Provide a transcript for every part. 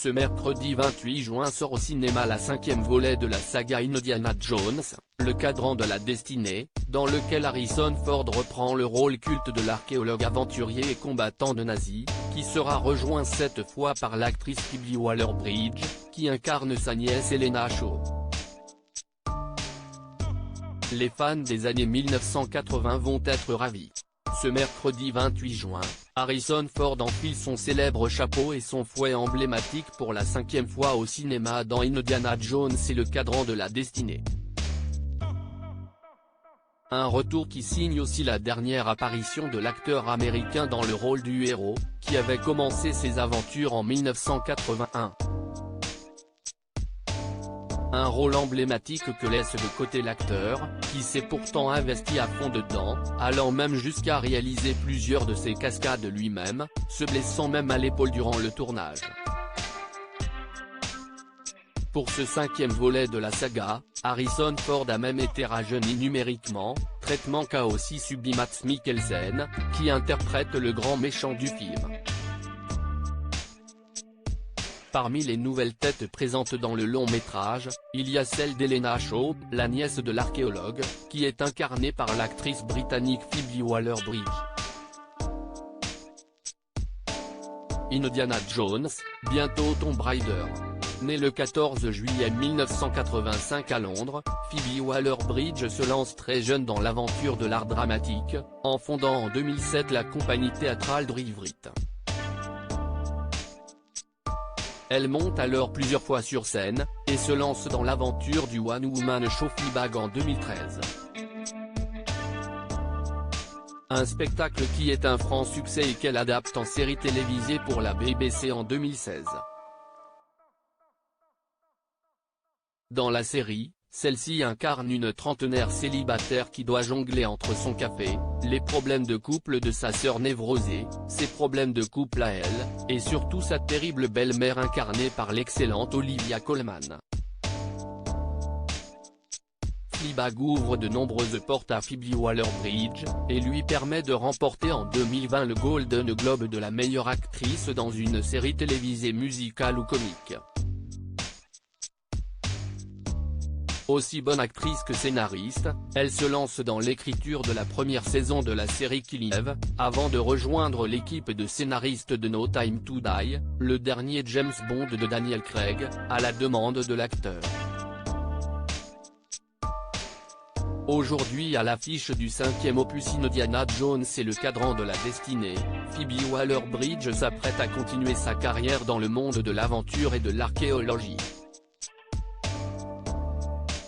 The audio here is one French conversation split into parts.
Ce mercredi 28 juin sort au cinéma la 5e volet de la saga Indiana Jones, le cadran de la destinée, dans lequel Harrison Ford reprend le rôle culte de l'archéologue aventurier et combattant de nazis, qui sera rejoint cette fois par l'actrice Phoebe Waller-Bridge, qui incarne sa nièce Helena Shaw. Les fans des années 1980 vont être ravis. Ce mercredi 28 juin, Harrison Ford enfile son célèbre chapeau et son fouet emblématique pour la 5e fois au cinéma dans Indiana Jones et le cadran de la destinée. Un retour qui signe aussi la dernière apparition de l'acteur américain dans le rôle du héros, qui avait commencé ses aventures en 1981. Un rôle emblématique que laisse de côté l'acteur, qui s'est pourtant investi à fond dedans, allant même jusqu'à réaliser plusieurs de ses cascades lui-même, se blessant même à l'épaule durant le tournage. Pour ce 5e volet de la saga, Harrison Ford a même été rajeuni numériquement, traitement qu'a aussi subi Mads Mikkelsen, qui interprète le grand méchant du film. Parmi les nouvelles têtes présentes dans le long métrage, il y a celle d'Helena Shaw, la nièce de l'archéologue, qui est incarnée par l'actrice britannique Phoebe Waller-Bridge. Indiana Jones, bientôt Tomb Raider. Née le 14 juillet 1985 à Londres, Phoebe Waller-Bridge se lance très jeune dans l'aventure de l'art dramatique, en fondant en 2007 la compagnie théâtrale Druid. Elle monte alors plusieurs fois sur scène, et se lance dans l'aventure du one-woman show Fleabag en 2013. Un spectacle qui est un franc succès et qu'elle adapte en série télévisée pour la BBC en 2016. Dans la série, celle-ci incarne une trentenaire célibataire qui doit jongler entre son café, les problèmes de couple de sa sœur névrosée, ses problèmes de couple à elle, et surtout sa terrible belle-mère incarnée par l'excellente Olivia Colman. Fleabag ouvre de nombreuses portes à Phoebe Waller-Bridge, et lui permet de remporter en 2020 le Golden Globe de la meilleure actrice dans une série télévisée musicale ou comique. Aussi bonne actrice que scénariste, elle se lance dans l'écriture de la première saison de la série Killing Eve, avant de rejoindre l'équipe de scénaristes de No Time to Die, le dernier James Bond de Daniel Craig, à la demande de l'acteur. Aujourd'hui à l'affiche du 5e opus Indiana Jones et le cadran de la destinée, Phoebe Waller-Bridge s'apprête à continuer sa carrière dans le monde de l'aventure et de l'archéologie.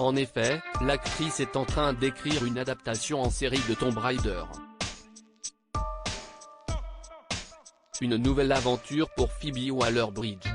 En effet, l'actrice est en train d'écrire une adaptation en série de Tomb Raider. Une nouvelle aventure pour Phoebe Waller-Bridge.